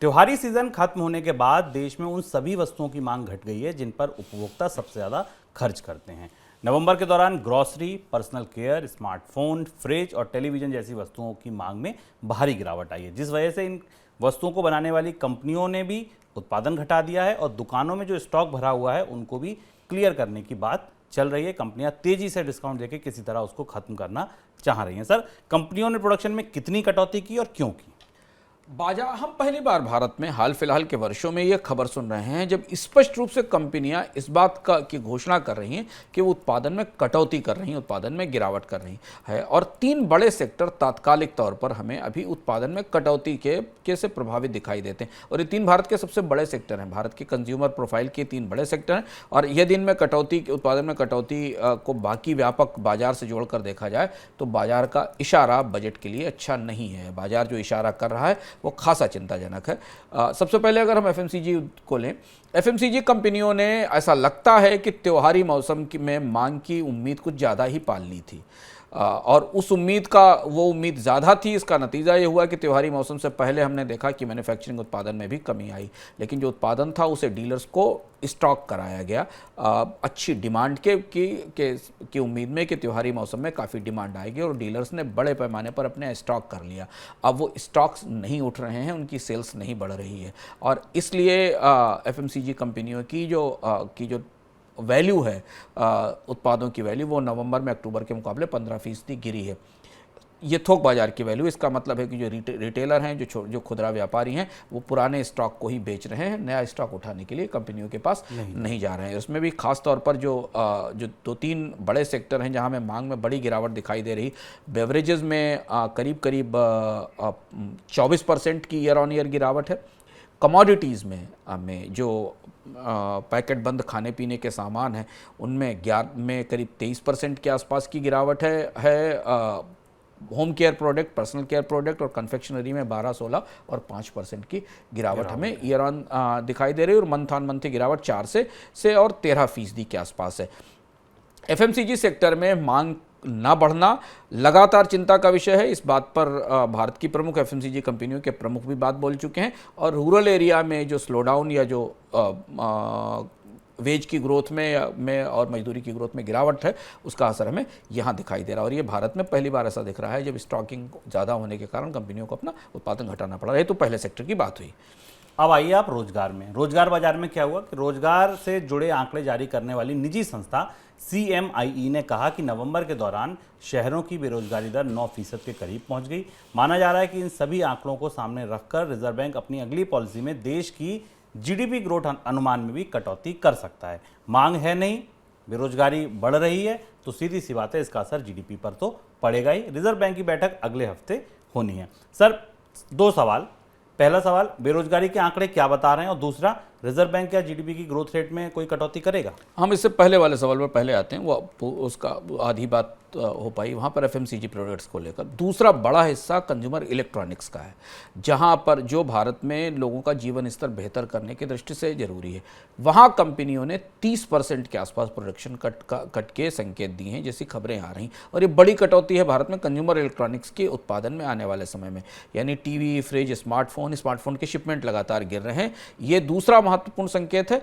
त्योहारी सीजन खत्म होने के बाद देश में उन सभी वस्तुओं की मांग घट गई है जिन पर उपभोक्ता सबसे ज़्यादा खर्च करते हैं। नवंबर के दौरान grocery, personal care, smartphone, fridge और टेलीविज़न जैसी वस्तुओं की मांग में भारी गिरावट आई है, जिस वजह से इन वस्तुओं को बनाने वाली कंपनियों ने भी उत्पादन घटा दिया है और दुकानों में जो स्टॉक भरा हुआ है उनको भी क्लियर करने की बात चल रही है। कंपनियां तेजी से डिस्काउंट देके किसी तरह उसको खत्म करना चाह रही हैं। सर, कंपनियों ने प्रोडक्शन में कितनी कटौती की और क्यों की? बाजार हम पहली बार भारत में हाल फिलहाल के वर्षों में यह खबर सुन रहे हैं जब स्पष्ट रूप से कंपनियां इस बात की घोषणा कर रही हैं कि वो उत्पादन में कटौती कर रही हैं, उत्पादन में गिरावट कर रही है। और तीन बड़े सेक्टर तात्कालिक तौर पर हमें अभी उत्पादन में कटौती के से प्रभावित दिखाई देते हैं और ये तीन भारत के सबसे बड़े सेक्टर हैं। भारत के कंज्यूमर प्रोफाइल के तीन बड़े सेक्टर हैं और यदि इनमें कटौती, उत्पादन में कटौती को बाकी व्यापक बाजार से जोड़कर देखा जाए तो बाजार का इशारा बजट के लिए अच्छा नहीं है। बाजार जो इशारा कर रहा है वो खासा चिंताजनक है। सबसे पहले अगर हम एफएमसीजी को लें, एफएमसीजी कंपनियों ने ऐसा लगता है कि त्योहारी मौसम में मांग की उम्मीद कुछ ज़्यादा ही पाल ली थी और उस उम्मीद का वो उम्मीद ज़्यादा थी। इसका नतीजा ये हुआ कि त्योहारी मौसम से पहले हमने देखा कि मैन्युफैक्चरिंग उत्पादन में भी कमी आई, लेकिन जो उत्पादन था उसे डीलर्स को स्टॉक कराया गया अच्छी डिमांड की उम्मीद में कि त्योहारी मौसम में काफ़ी डिमांड आएगी और डीलर्स ने बड़े पैमाने पर अपने स्टॉक कर लिया। अब वो स्टॉक्स नहीं उठ रहे हैं, उनकी सेल्स नहीं बढ़ रही है और इसलिए एफएमसीजी कंपनियों की जो वैल्यू है, उत्पादों की वैल्यू, वो नवंबर में अक्टूबर के मुकाबले 15% गिरी है। ये थोक बाजार की वैल्यू, इसका मतलब है कि जो रिटेलर हैं, जो खुदरा व्यापारी हैं, वो पुराने स्टॉक को ही बेच रहे हैं, नया स्टॉक उठाने के लिए कंपनियों के पास नहीं जा रहे हैं। उसमें भी खास तौर पर जो दो तीन बड़े सेक्टर हैं जहां में मांग में बड़ी गिरावट दिखाई दे रही। बेवरेजेस में करीब 24% की ईयर ऑन ईयर गिरावट है। कमोडिटीज़ में जो पैकेट बंद खाने पीने के सामान हैं उनमें करीब 23% के आसपास की गिरावट है। Home care product, personal care product और कन्फेक्शनरी में 12, 16 और 5% की गिरावट हमें ईयर ऑन दिखाई दे रही है और मंथ ऑन मंथ की गिरावट 4 से और 13% के आसपास है। एफएमसीजी सेक्टर में मांग ना बढ़ना लगातार चिंता का विषय है। इस बात पर भारत की प्रमुख एफएमसीजी कंपनियों के प्रमुख भी बात बोल चुके हैं और रूरल एरिया में जो स्लोडाउन या जो वेज की ग्रोथ में और मजदूरी की ग्रोथ में गिरावट है, उसका असर हमें यहाँ दिखाई दे रहा है और ये भारत में पहली बार ऐसा दिख रहा है जब स्टॉकिंग ज़्यादा होने के कारण कंपनियों को अपना उत्पादन घटाना पड़ा। ये तो पहले सेक्टर की बात हुई। अब आइए आप रोजगार में। रोजगार बाजार में क्या हुआ कि रोजगार से जुड़े आंकड़े जारी करने वाली निजी संस्था CMIE ने कहा कि नवंबर के दौरान शहरों की बेरोजगारी दर 9% के करीब पहुंच गई। माना जा रहा है कि इन सभी आंकड़ों को सामने रखकर रिजर्व बैंक अपनी अगली पॉलिसी में देश की GDP ग्रोथ अनुमान में भी कटौती कर सकता है। मांग है नहीं, बेरोजगारी बढ़ रही है, तो सीधी सी बात है इसका असर GDP पर तो पड़ेगा ही। रिजर्व बैंक की बैठक अगले हफ्ते होनी है। सर, दो सवाल। पहला सवाल, बेरोजगारी के आंकड़े क्या बता रहे हैं और दूसरा, रिजर्व बैंक क्या GDP की ग्रोथ रेट में कोई कटौती करेगा? हम इससे पहले वाले सवाल पर पहले आते हैं, वो उसका आधी बात हो पाई वहाँ पर एफएमसीजी प्रोडक्ट्स को लेकर। दूसरा बड़ा हिस्सा कंज्यूमर इलेक्ट्रॉनिक्स का है, जहाँ पर जो भारत में लोगों का जीवन स्तर बेहतर करने की दृष्टि से जरूरी है। वहाँ कंपनियों ने 30% के आसपास प्रोडक्शन कट के संकेत दिए हैं, जैसी खबरें आ रही और ये बड़ी कटौती है भारत में कंज्यूमर इलेक्ट्रॉनिक्स के उत्पादन में आने वाले समय में। यानी टीवी, फ्रिज, स्मार्टफोन के शिपमेंट लगातार गिर रहे हैं। ये दूसरा महत्वपूर्ण संकेत है।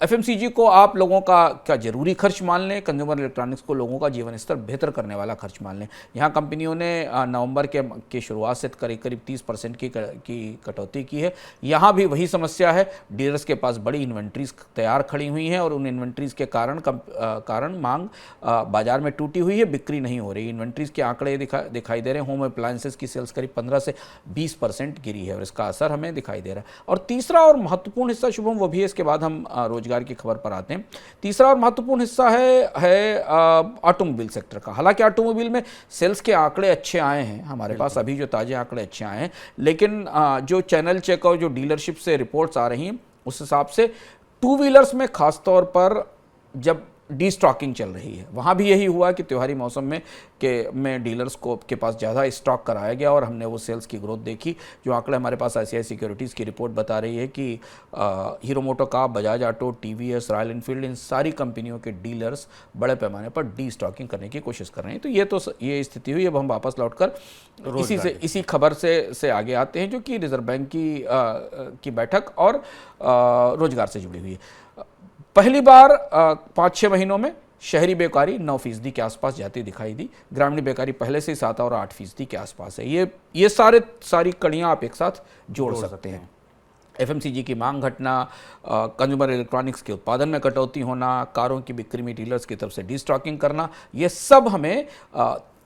एफएमसीजी को आप लोगों का क्या जरूरी खर्च मान लें, कंज्यूमर इलेक्ट्रॉनिक्स को लोगों का जीवन स्तर बेहतर करने वाला खर्च मान लें। यहाँ कंपनियों ने नवंबर के शुरुआत से करीब 30% की कटौती की है। यहाँ भी वही समस्या है, डीलर्स के पास बड़ी इन्वेंट्रीज तैयार खड़ी हुई हैं और उन इन्वेंट्रीज के कारण मांग बाजार में टूटी हुई है, बिक्री नहीं हो रही। इन्वेंट्रीज के आंकड़े दिखाई दे रहे हैं। होम अप्लायंसेस की सेल्स करीब 15 से 20% गिरी है और इसका असर हमें दिखाई दे रहा है। और तीसरा और महत्वपूर्ण हिस्सा, शुभम, वो भी है, इसके बाद हम रोजगार की खबर पर आते हैं। तीसरा और महत्वपूर्ण हिस्सा है ऑटोमोबाइल सेक्टर का। हालांकि ऑटोमोबाइल में सेल्स के आंकड़े अच्छे आए हैं हमारे पास, अभी जो ताजे आंकड़े अच्छे आए हैं, लेकिन जो चैनल चेक और जो डीलरशिप से रिपोर्ट्स आ रही हैं उस हिसाब से टू व्हीलर्स में खासतौर पर जब डी स्टॉकिंग चल रही है। वहाँ भी यही हुआ कि त्योहारी मौसम में डीलर्स को के पास ज़्यादा स्टॉक कराया गया और हमने वो सेल्स की ग्रोथ देखी। जो आंकड़े हमारे पास ICICI सिक्योरिटीज़ की रिपोर्ट बता रही है कि Hero MotoCorp, Bajaj auto, TVS, Royal Enfield, इन सारी कंपनियों के डीलर्स बड़े पैमाने पर डी स्टॉकिंग करने की कोशिश कर रहे हैं। तो ये स्थिति हुई। अब हम वापस लौटकर इसी खबर से आगे आते हैं, जो कि रिजर्व बैंक की बैठक और रोजगार से जुड़ी हुई है। पहली बार 5-6 महीनों में शहरी बेकारी 9% के आसपास जाती दिखाई दी। ग्रामीण बेकारी पहले से 7 और 8% के आसपास है। ये सारी कड़ियां आप एक साथ जोड़ सकते हैं। FMCG की मांग घटना, कंज्यूमर इलेक्ट्रॉनिक्स के उत्पादन में कटौती होना, कारों की बिक्री में डीलर्स की तरफ से डिस्टॉकिंग करना, ये सब हमें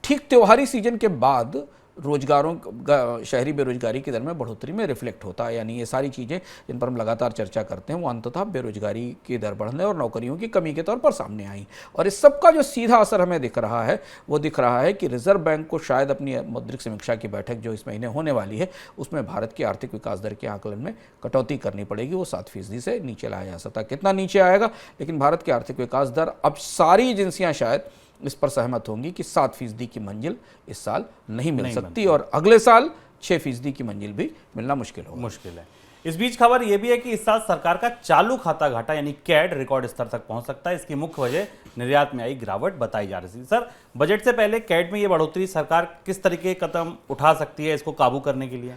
ठीक त्योहारी सीजन के बाद शहरी बेरोजगारी की दर में बढ़ोतरी में रिफ्लेक्ट होता है। यानी ये सारी चीज़ें जिन पर हम लगातार चर्चा करते हैं वो अंततः बेरोजगारी की दर बढ़ने और नौकरियों की कमी के तौर पर सामने आई। और इस सब का जो सीधा असर हमें दिख रहा है वो दिख रहा है कि रिजर्व बैंक को शायद अपनी मौद्रिक समीक्षा की बैठक जो इस महीने होने वाली है उसमें भारत की आर्थिक विकास दर के आकलन में कटौती करनी पड़ेगी। वो 7% से नीचे लाया जा सकता है। कितना नीचे आएगा, लेकिन भारत की आर्थिक विकास दर, अब सारी एजेंसियां शायद इस पर सहमत होंगी कि 7% की मंजिल इस साल नहीं मिल सकती और अगले साल 6% की मंजिल भी मिलना मुश्किल है। इस बीच खबर यह भी है कि इस साल सरकार का चालू खाता घाटा यानी कैड रिकॉर्ड स्तर तक पहुंच सकता है। इसकी मुख्य वजह निर्यात में आई गिरावट बताई जा रही है। सर, बजट से पहले कैड में ये बढ़ोतरी सरकार किस तरीके के कदम उठा सकती है इसको काबू करने के लिए?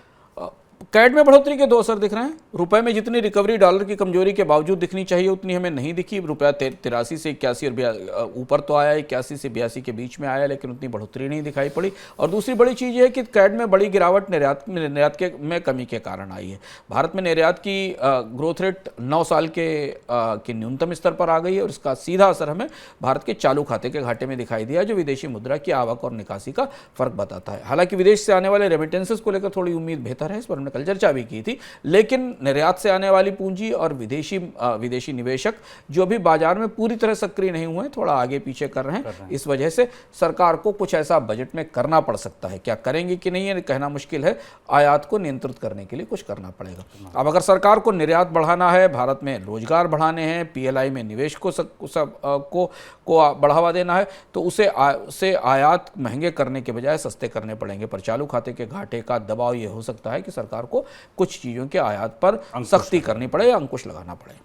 कैड में बढ़ोतरी के 2 असर दिख रहे हैं। रुपए में जितनी रिकवरी डॉलर की कमजोरी के बावजूद दिखनी चाहिए उतनी हमें नहीं दिखी। रुपया 83 से 81 और ऊपर तो आया, 81 से 82 के बीच में आया, लेकिन उतनी बढ़ोतरी नहीं दिखाई पड़ी। और दूसरी बड़ी चीज़ ये है कि कैड में बड़ी गिरावट निर्यात में कमी के कारण आई है। भारत में निर्यात की ग्रोथ रेट 9 साल के न्यूनतम स्तर पर आ गई है और इसका सीधा असर हमें भारत के चालू खाते के घाटे में दिखाई दिया, जो विदेशी मुद्रा की आवक और निकासी का फर्क बताता है। हालांकि विदेश से आने वाले रेमिटेंसेस को लेकर थोड़ी उम्मीद बेहतर है, इस पर कल चर्चा भी की थी, लेकिन निर्यात से आने वाली पूंजी और विदेशी निवेशक जो भी बाजार में पूरी तरह सक्रिय नहीं हुए, थोड़ा आगे पीछे कर रहे हैं। इस वजह से सरकार को कुछ ऐसा बजट में करना पड़ सकता है। क्या करेंगे कि नहीं है कहना मुश्किल है। आयात को नियंत्रित करने के लिए कुछ करना पड़ेगा। अब अगर सरकार को निर्यात बढ़ाना है, भारत में रोजगार बढ़ाने हैं, PLI में निवेश को बढ़ावा देना है, तो उसे आयात महंगे करने के बजाय सस्ते करने पड़ेंगे। पर चालू खाते के घाटे का दबाव यह हो सकता है कि सरकार को कुछ चीज़ों के आयात पर सख्ती करनी पड़े या अंकुश लगाना पड़े।